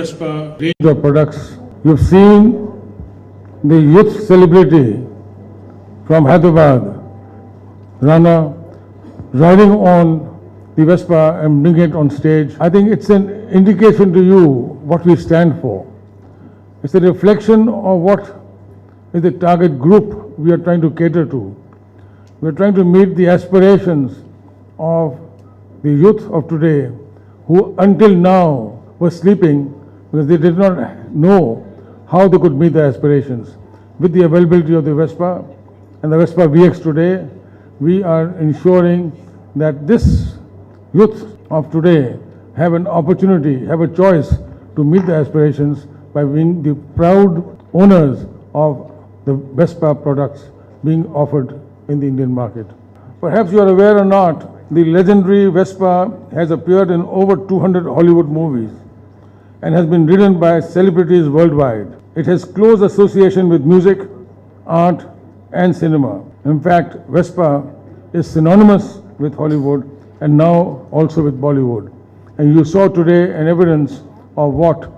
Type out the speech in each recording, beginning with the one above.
Vespa range of products. You've seen the youth celebrity from Hyderabad, Rana, riding on the Vespa and bringing it on stage. I think it's an indication to you what we stand for. It's a reflection of what is the target group we are trying to cater to. We are trying to meet the aspirations of the youth of today who until now were sleeping because they did not know how they could meet their aspirations. With the availability of the Vespa and the Vespa VX today, we are ensuring that this youth of today have an opportunity, have a choice to meet their aspirations by being the proud owners of the Vespa products being offered in the Indian market. Perhaps you are aware or not, the legendary Vespa has appeared in over 200 Hollywood movies and has been ridden by celebrities worldwide. It has close association with music, art and cinema. In fact, Vespa is synonymous with Hollywood and now also with Bollywood. And you saw today an evidence of what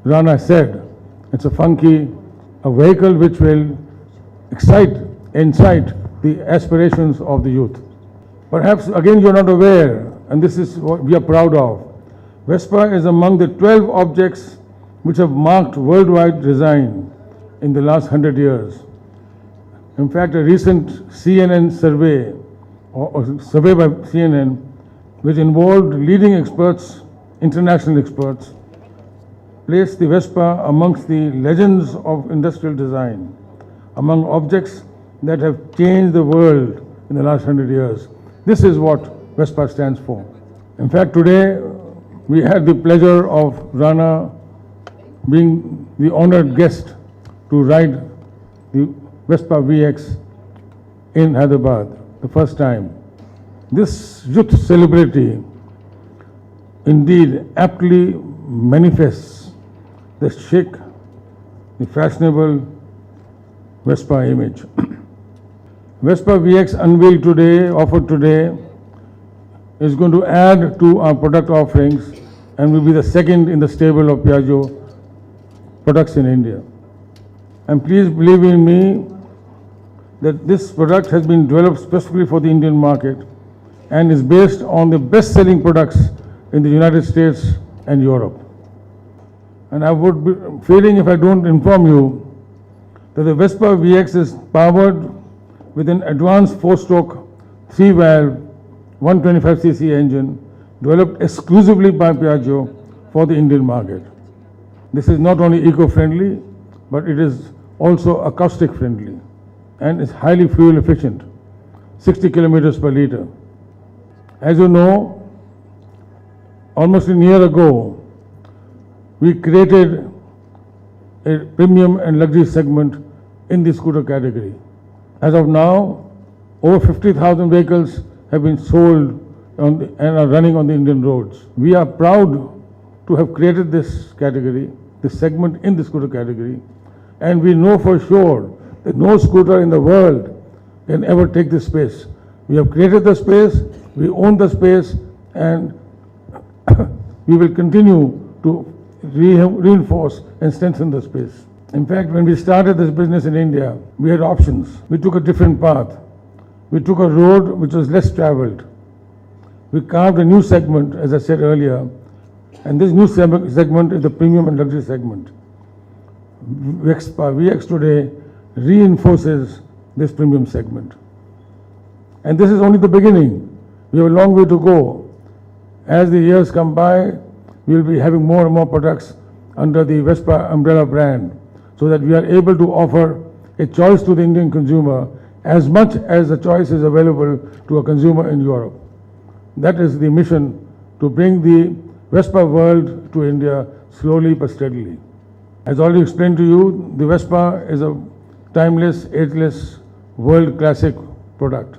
Rana said. It's a vehicle which will incite the aspirations of the youth. Perhaps again you're not aware, and this is what we are proud of. Vespa is among the 12 objects which have marked worldwide design in the last 100 years. In fact, a recent CNN survey, or survey by CNN, which involved leading experts, international experts, placed the Vespa amongst the legends of industrial design, among objects that have changed the world in the last 100 years. This is what Vespa stands for. In fact, today we had the pleasure of Rana being the honored guest to ride the Vespa VX in Hyderabad, the first time. This youth celebrity indeed aptly manifests the chic, the fashionable Vespa image. Vespa VX unveiled today, offered today, is going to add to our product offerings and will be the second in the stable of Piaggio products in India. And please believe in me that this product has been developed specifically for the Indian market and is based on the best-selling products in the United States and Europe. And I would be failing if I don't inform you that the Vespa VX is powered with an advanced 4-stroke 3-valve 125cc engine developed exclusively by Piaggio for the Indian market. This is not only eco-friendly, but it is also acoustic friendly and is highly fuel efficient, 60 kilometers per liter. As you know, almost a year ago, we created a premium and luxury segment in the scooter category. As of now, over 50,000 vehicles have been sold and are running on the Indian roads. We are proud to have created this category, this segment in the scooter category, and we know for sure that no scooter in the world can ever take this space. We have created the space, we own the space, and we will continue to reinforce and strengthen the space. In fact, when we started this business in India, we had options. We took a different path. We took a road which was less traveled. We carved a new segment, as I said earlier, and this new segment is the premium and luxury segment. Vespa VX today reinforces this premium segment. And this is only the beginning. We have a long way to go. As the years come by, we will be having more and more products under the Vespa umbrella brand, so that we are able to offer a choice to the Indian consumer as much as the choice is available to a consumer in Europe. That is the mission, to bring the Vespa world to India slowly but steadily. As already explained to you, the Vespa is a timeless, ageless, world classic product,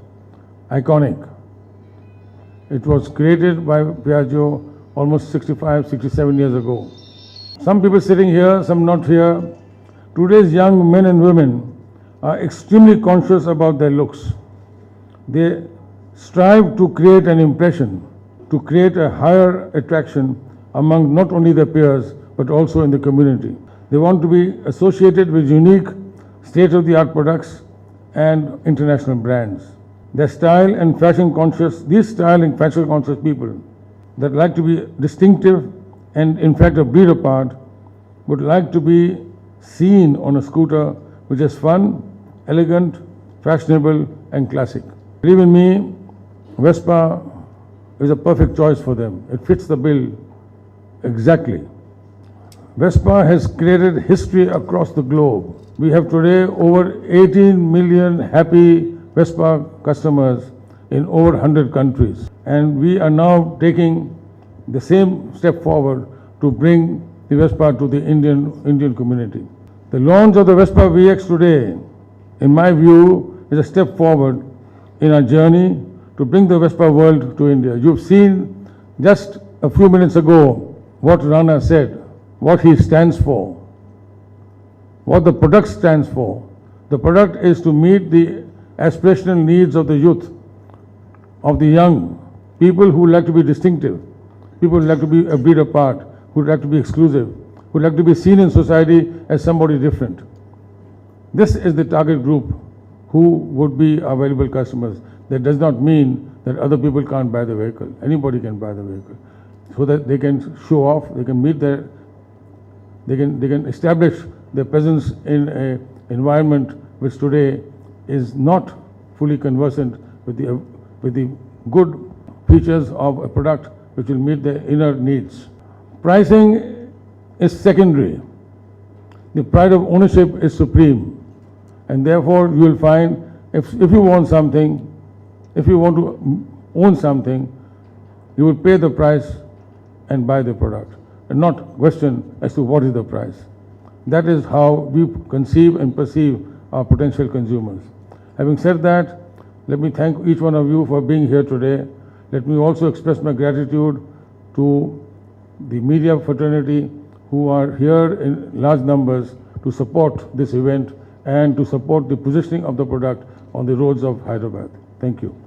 iconic. It was created by Piaggio almost 65, 67 years ago. Some people sitting here, some not here. Today's young men and women are extremely conscious about their looks. They strive to create an impression, to create a higher attraction among not only their peers, but also in the community. They want to be associated with unique, state-of-the-art products and international brands. They're these style and fashion conscious people that like to be distinctive and in fact a breed apart, would like to be seen on a scooter which is fun, elegant, fashionable and classic. Believe in me, Vespa is a perfect choice for them. It fits the bill exactly. Vespa has created history across the globe. We have today over 18 million happy Vespa customers in over 100 countries. And we are now taking the same step forward to bring the Vespa to the Indian community. The launch of the Vespa VX today, in my view, is a step forward in our journey to bring the Vespa world to India. You've seen just a few minutes ago what Rana said, what he stands for, what the product stands for. The product is to meet the aspirational needs of the youth, of the young, people who like to be distinctive, people who like to be a breed apart, who like to be exclusive, who like to be seen in society as somebody different. This is the target group who would be our valuable customers. That does not mean that other people can't buy the vehicle. Anybody can buy the vehicle, so that they can show off, they can meet their, they can establish their presence in an environment which today is not fully conversant with the good features of a product which will meet their inner needs. Pricing is secondary. The pride of ownership is supreme. And therefore you will find if you want something, if you want to own something, you will pay the price and buy the product and not question as to what is the price. That is how we conceive and perceive our potential consumers. Having said that, let me thank each one of you for being here today. Let me also express my gratitude to the media fraternity who are here in large numbers to support this event and to support the positioning of the product on the roads of Hyderabad. Thank you.